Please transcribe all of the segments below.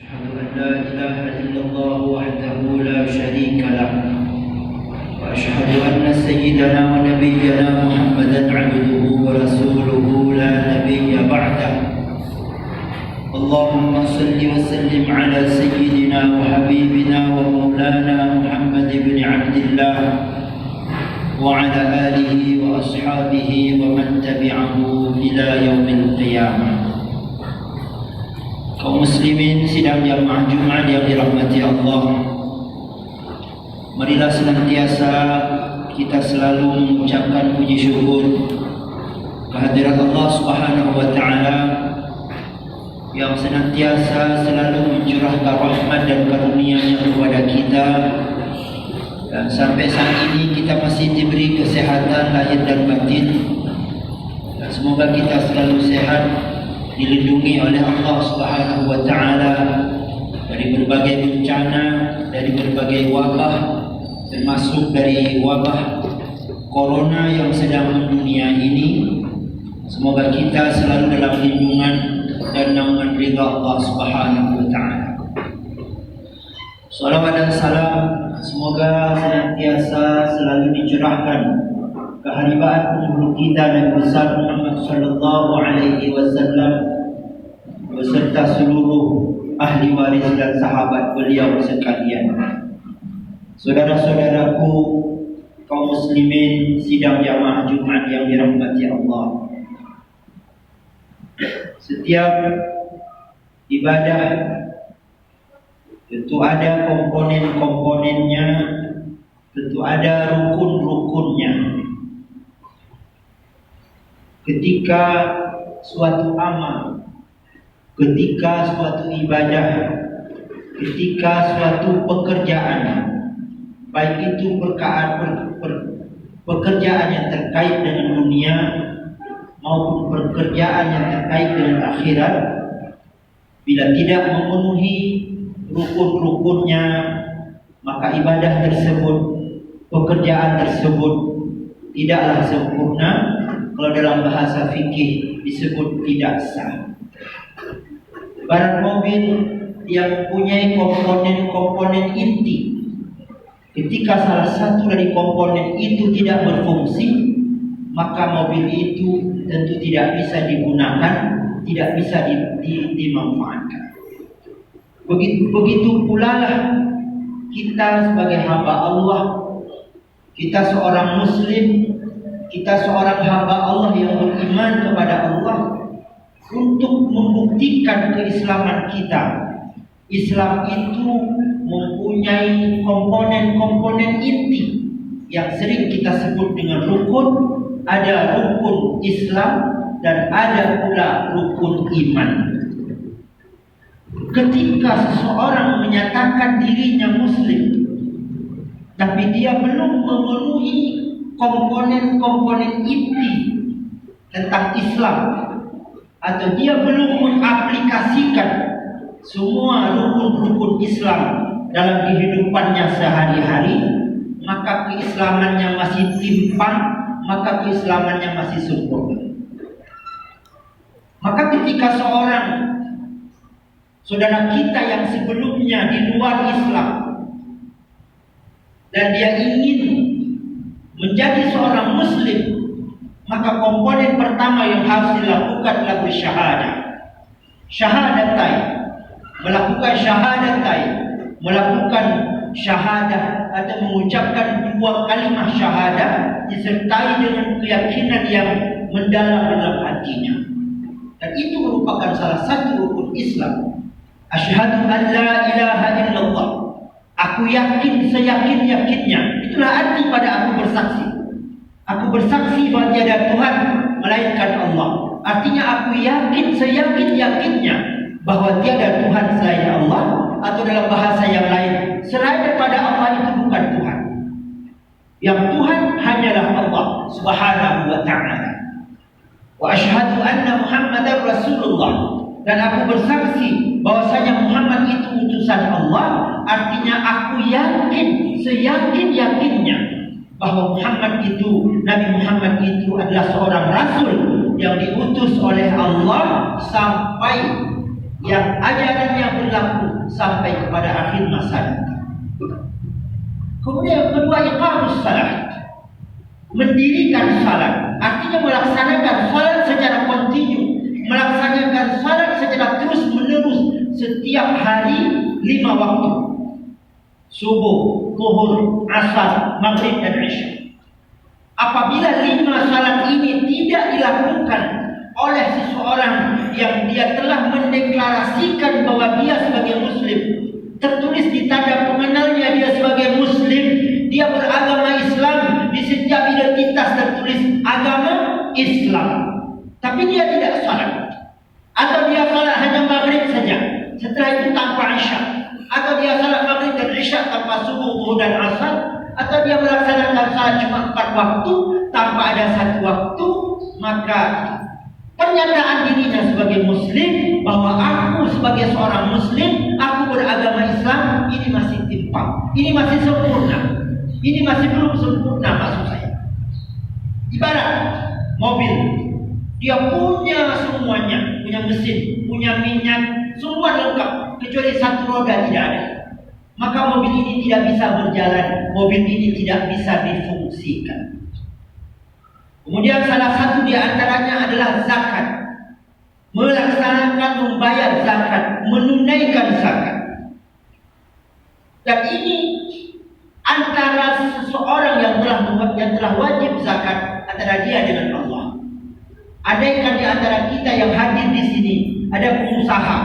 أشهد أن لا إله إلا الله وحده لا شريك له وأشهد أن سيدنا ونبينا محمدا عبده ورسوله لا نبي بعده. اللهم صل وسلم على سيدنا وحبيبنا ومولانا محمد بن عبد الله وعلى آله وأصحابه ومن تبعه إلى يوم القيامة. Kaum muslimin sidang jamaah Jumat yang dirahmati Allah, marilah senantiasa kita selalu mengucapkan puji syukur kehadirat Allah Subhanahu wa taala yang senantiasa selalu mencurahkan rahmat dan karunia-Nya kepada kita, dan sampai saat ini kita masih diberi kesehatan lahir dan batin, dan semoga kita selalu sehat, dilindungi oleh Allah Subhanahu wa taala dari berbagai bencana, dari berbagai wabah, termasuk dari wabah corona yang sedang mendunia ini. Semoga kita selalu dalam lindungan dan naungan ridha Allah Subhanahu wa taala. Salawat dan salam semoga senantiasa selalu dicurahkan keharibaan penghulu kita Nabi besar Muhammad sallallahu alaihi wasallam beserta seluruh ahli waris dan sahabat beliau sekalian. Saudara-saudaraku kaum muslimin sidang jamaah Jumat yang dirahmati Allah, setiap ibadah tentu ada komponen-komponennya, tentu ada rukun-rukunnya. Ketika suatu amal, ketika suatu ibadah, ketika suatu pekerjaan, baik itu pekerjaan yang terkait dengan dunia maupun pekerjaan yang terkait dengan akhirat, bila tidak memenuhi rukun-rukunnya, maka ibadah tersebut, pekerjaan tersebut tidaklah sempurna. Kalau dalam bahasa fikih disebut tidak sah. Barang mobil yang punya komponen-komponen inti, ketika salah satu dari komponen itu tidak berfungsi, maka mobil itu tentu tidak bisa digunakan, tidak bisa dimanfaatkan. Begitu pula lah kita sebagai hamba Allah, kita seorang muslim, kita seorang hamba Allah yang beriman kepada Allah, untuk membuktikan keislaman kita. Islam itu mempunyai komponen-komponen inti yang sering kita sebut dengan rukun. Ada rukun Islam dan ada pula rukun iman. Ketika seseorang menyatakan dirinya muslim, tapi dia belum memenuhi komponen-komponen inti tentang Islam, atau dia belum mengaplikasikan semua rukun-rukun Islam dalam kehidupannya sehari-hari, maka keislamannya masih timpang, maka keislamannya masih sempurna. Maka ketika seorang saudara kita yang sebelumnya di luar Islam dan dia ingin menjadi seorang muslim, maka komponen pertama yang harus dilakukan adalah bersyahadah. Syahadatain, melakukan syahadatain, melakukan syahadah atau mengucapkan dua kalimat syahadah disertai dengan keyakinan yang mendalam dalam hatinya. Dan itu merupakan salah satu rukun Islam. Asyhadu an la ilaha illallah. Aku yakin seyakin-yakinnya. Itulah arti pada aku bersaksi. Aku bersaksi bahwa tiada Tuhan melainkan Allah. Artinya aku yakin seyakin-yakinnya bahwa tiada Tuhan selain Allah, atau dalam bahasa yang lain, selain daripada Allah itu bukan Tuhan. Yang Tuhan hanyalah Allah Subhanahu wa taala. Wa asyhadu anna Muhammadar Rasulullah. Dan aku bersaksi bahwasanya Muhammad itu utusan Allah. Artinya aku yakin seyakin-yakinnya bahwa Muhammad itu, Nabi Muhammad itu adalah seorang rasul yang diutus oleh Allah, sampai yang ajarannya berlaku sampai kepada akhir masa nanti. Kemudian yang kedua, iqamus salat, mendirikan salat, artinya melaksanakan salat secara kontinu, melaksanakan salat secara terus menerus setiap hari 5 waktu: subuh, zuhur, asar, maghrib dan isya. Apabila 5 salat ini tidak dilakukan oleh seseorang yang dia telah mendeklarasikan bahwa dia sebagai muslim, tertulis di tanda pengenalnya dia sebagai muslim, dia beragama Islam, di setiap identitas tertulis agama Islam, tapi dia tidak salat, atau dia salat hanya maghrib saja, setelah itu tanpa isya, atau dia salat maghrib dan isya tanpa subuh, zuhur dan asar, atau dia melaksanakan salat cuma 4 waktu tanpa ada 1 waktu, maka pernyataan dirinya sebagai muslim, bahwa aku sebagai seorang muslim, aku beragama Islam, ini masih timpang, ini masih sempurna, ini masih belum sempurna maksud saya. Ibarat mobil, dia punya semuanya, punya mesin, punya minyak, semua lengkap, kecuali 1 roda tidak ada. Maka mobil ini tidak bisa berjalan, mobil ini tidak bisa difungsikan. Kemudian salah satu di antaranya adalah zakat. Melaksanakan, membayar zakat, menunaikan zakat. Dan ini antara seseorang yang telah wajib zakat antara dia dengan Allah. Andaikan di antara kita yang hadir di sini ada pengusaha,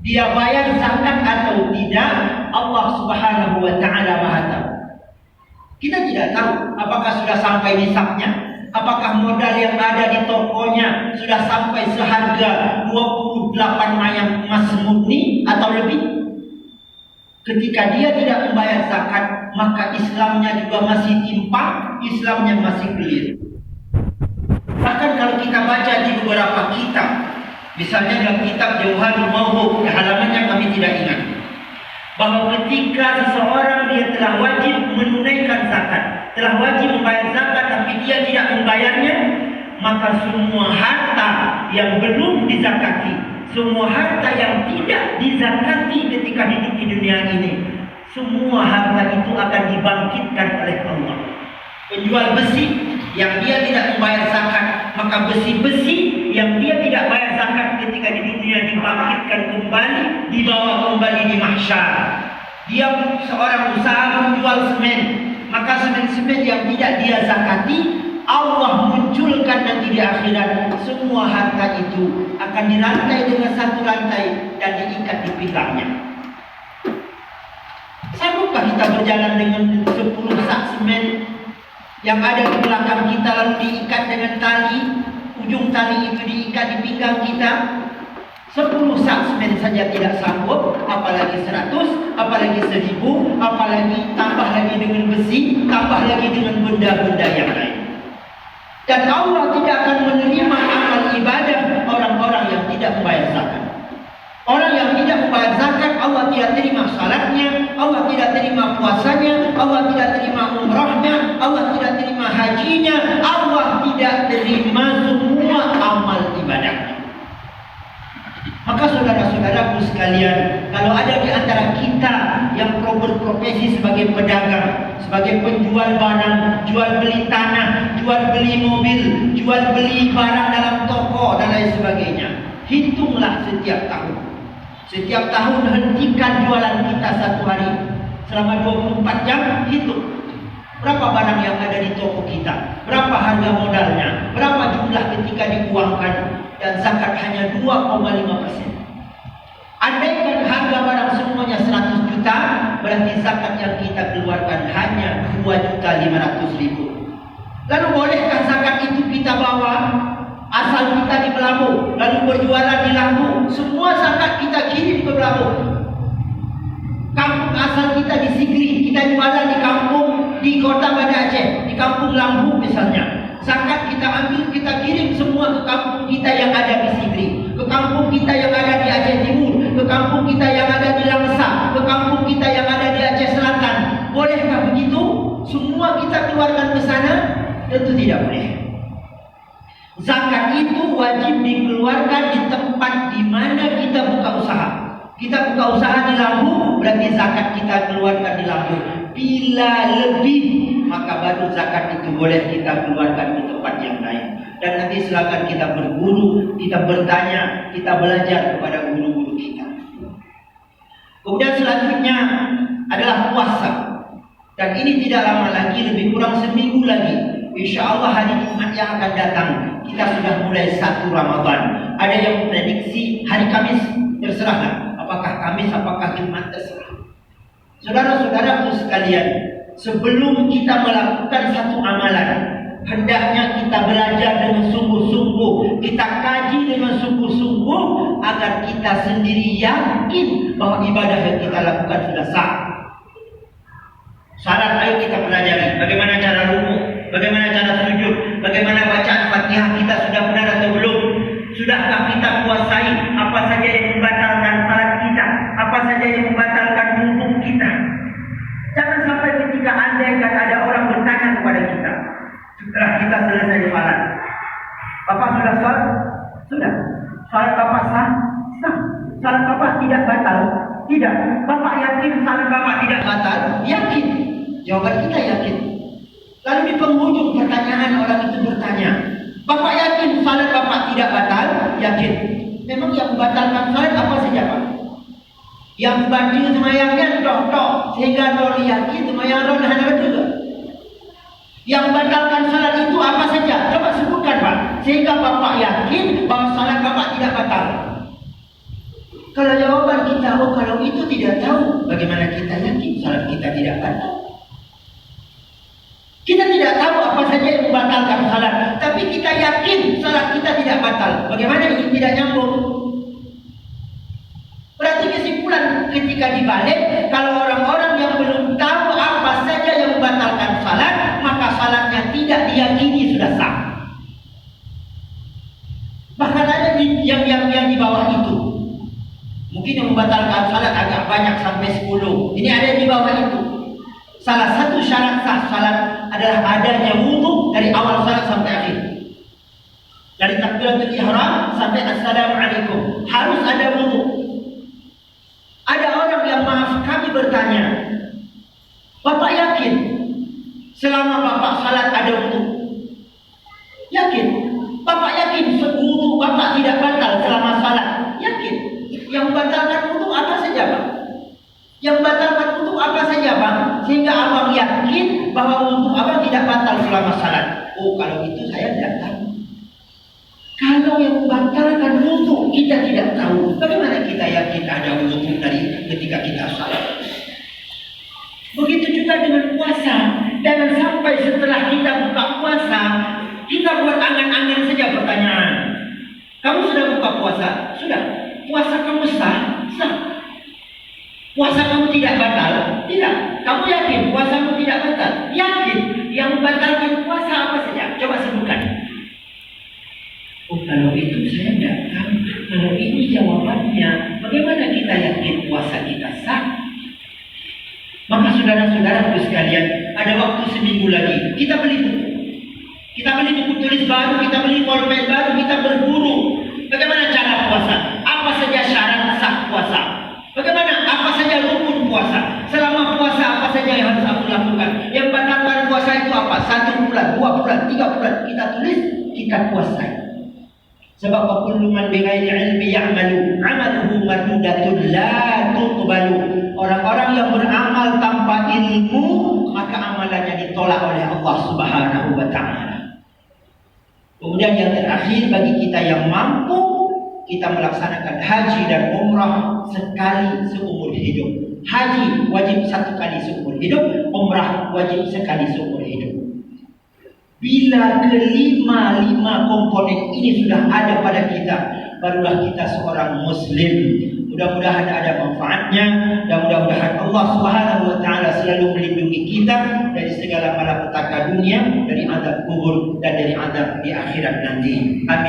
dia bayar zakat atau tidak, Allah Subhanahu wa taala Maha tahu. Kita tidak tahu apakah sudah sampai nisabnya, apakah modal yang ada di tokonya sudah sampai seharga 28 mayang emas murni atau lebih. Ketika dia tidak membayar zakat, maka Islamnya juga masih timpang, Islamnya masih keliru. Bahkan kalau kita baca di beberapa kitab, misalnya dalam kitab Jauharul Mawhub, halamannya kami tidak ingat, bahwa ketika seseorang dia telah wajib menunaikan zakat, telah wajib membayar zakat tapi dia tidak membayarnya, maka semua harta yang belum dizakati, semua harta yang tidak dizakati ketika hidup di dunia ini, semua harta itu akan dibangkitkan oleh Allah. Penjual besi yang dia tidak membayar zakat, maka besi-besi yang dia tidak bayar zakat ketika di dunia dibangkitkan kembali, dibawa kembali di mahsyar. Dia seorang usaha menjual semen, maka semen-semen yang tidak dia zakati, Allah munculkan nanti di akhirat, semua harta itu akan dirantai dengan satu rantai dan diikat di pinggangnya. Sanggupkah kita berjalan dengan 10 sak semen yang ada di belakang kita lalu diikat dengan tali, ujung tali itu diikat di pinggang kita? 10 sak semen saja tidak sanggup, apalagi 100, apalagi 1000, apalagi tambah lagi dengan besi, tambah lagi dengan benda-benda yang lain. Dan Allah tidak akan menerima amal ibadah orang-orang yang tidak membayar zakat. Orang yang tidak membayar zakat, Allah tidak terima salatnya, Allah tidak terima puasanya, Allah tidak terima umrahnya, Allah tidak terima hajinya, Allah tidak terima semua amal ibadahnya. Maka saudara-saudaraku sekalian, kalau ada di antara kita yang berprofesi sebagai pedagang, sebagai penjual barang, jual beli tanah, jual beli mobil, jual beli barang dalam toko dan lain sebagainya, hitunglah setiap tahun. Setiap tahun hentikan jualan kita 1 hari selama 24 jam, hitung berapa barang yang ada di toko kita, berapa harga modalnya, berapa jumlah ketika diuangkan, dan zakat hanya 2,5%. Andaikan harga barang semuanya 100 juta, berarti zakat yang kita keluarkan hanya 2.500.000. Lalu bolehkah zakat itu kita bawa asal kita di Belabu, lalu berjualan di Lambu, semua zakat kita kirim ke Belabu? Kampung asal kita di Sigli, kita jualan di kampung di kota Banda Aceh, di kampung Lambu misalnya, zakat kita ambil, kita kirim semua ke kampung kita yang ada di Sigli, ke kampung kita yang ada di Aceh Timur, ke kampung kita yang ada di Langsa, ke kampung kita yang ada di Aceh Selatan. Bolehkah begitu? Semua kita keluarkan ke sana? Tentu tidak boleh. Zakat itu wajib dikeluarkan di tempat di mana kita buka usaha. Kita buka usaha di Lampung, berarti zakat kita keluarkan di Lampung. Bila lebih, maka baru zakat itu boleh kita keluarkan di tempat yang lain. Dan nanti silakan kita berguru, kita bertanya, kita belajar kepada guru-guru kita. Kemudian selanjutnya adalah puasa. Dan ini tidak lama lagi, lebih kurang seminggu lagi. Insya Allah hari Jumat yang akan datang, kita sudah mulai 1 Ramadan. Ada yang prediksi hari Kamis, terserahlah. Apakah Kamis, apakah Jumat, terserah. Saudara-saudaraku sekalian, sebelum kita melakukan satu amalan, hendaknya kita belajar dengan sungguh-sungguh, kita kaji dengan sungguh-sungguh, agar kita sendiri yakin bahwa ibadah yang kita lakukan sudah sah. Syarat, ayo kita pelajari bagaimana cara rukuk, bagaimana cara sujud, bagaimana bacaan Fatihah kita sudah benar atau belum. Sudahkah kita kuasai apa saja yang membatalkan salat kita, apa saja yang membatalkan wudhu kita. Jangan sampai ketika andai kan ada orang bertanya kepada kita setelah kita selesai salat, Bapak sudah salat? Sudah. Salat Bapak sah? Sah. Salat Bapak tidak batal? Tidak. Bapak yakin salat Bapak tidak batal? Yakin. Jawaban kita yakin. Lalu di penghujung pertanyaan orang itu bertanya, Bapak yakin salat Bapak tidak batal? Yakin. Memang yang membatalkan salat apa saja, Pak? Yang batil semayangnya tok sehingga orang yakin semayang orang hanya betul. Yang membatalkan salat itu apa saja? Coba sebutkan, Pak. Sehingga Bapak yakin bahwa salat Bapak tidak batal. Kalau jawaban kita, oh kalau itu tidak tahu, bagaimana kita yakin salat kita tidak batal? Kita tidak tahu apa saja yang membatalkan salat, tapi kita yakin salat kita tidak batal. Bagaimana ini tidak nyambung? Berarti kesimpulan ketika dibalik, kalau orang-orang yang belum tahu apa saja yang membatalkan salat, maka salatnya tidak diyakini sudah sah. Bahkan ada yang di bawah itu. Mungkin yang membatalkan salat agak banyak sampai 10. Ini ada yang di bawah itu. Salah satu syarat sah salat adalah adanya wudhu dari awal salat sampai akhir. Dari takbiratul ihram sampai assalamualaikum harus ada wudhu. Ada orang yang maaf kami bertanya, Bapak yakin selama Bapak salat ada wudhu? Yakin. Bapak yakin wudhu Bapak tidak batal selama salat? Yakin. Yang membatalkan wudhu apa saja, Pak? Yang membatalkan wudhu apa saja, Pak? Sehingga abang yakin bahwa wudhu abang tidak batal selama salat. Oh, kalau itu saya tidak tahu. Kalau yang membatalkan wudhu kita tidak tahu, bagaimana kita yakin ada wudhu dari ketika kita salat? Begitu juga dengan puasa. Jangan sampai setelah kita buka puasa, kita buat angan-angan saja pertanyaan. Kamu sudah buka puasa? Sudah. Puasa kamu sah? Sah. Puasa kamu tidak batal? Tidak. Kamu yakin puasamu tidak batal? Yakin. Yang membatalkan puasa apa saja? Coba sebutkan. Oh, kalau itu saya tidak tahu. Kalau ini jawabannya, bagaimana kita yakin puasa kita sah? Maka saudara-saudaraku sekalian, ada waktu seminggu lagi. Kita beli buku. Kita beli buku tulis baru, kita beli pulpen baru, kita berburu. Bagaimana cara puasa? Apa saja syarat sah puasa? Bagaimana? Apa saja rukun puasa? Selama puasa apa saja yang harus aku lakukan? Yang batalkan puasa itu apa? 1 bulan, 2 bulan, 3 bulan. Kita tulis, kita puasai. Sebab kullu man bighairi ilmi ya'malu 'amaluhu mardudatun la tuqbalu. Orang-orang yang beramal tanpa ilmu, maka amalannya ditolak oleh Allah Subhanahu wa taala. Kemudian yang terakhir, bagi kita yang mampu, kita melaksanakan haji dan umrah sekali seumur hidup. Haji wajib 1 kali seumur hidup, umrah wajib sekali seumur hidup. Bila kelima komponen ini sudah ada pada kita, barulah kita seorang muslim. Mudah-mudahan ada manfaatnya, dan mudah-mudahan Allah Subhanahu wa taala selalu melindungi kita dari segala malapetaka dunia, dari azab kubur dan dari azab di akhirat nanti. Amin.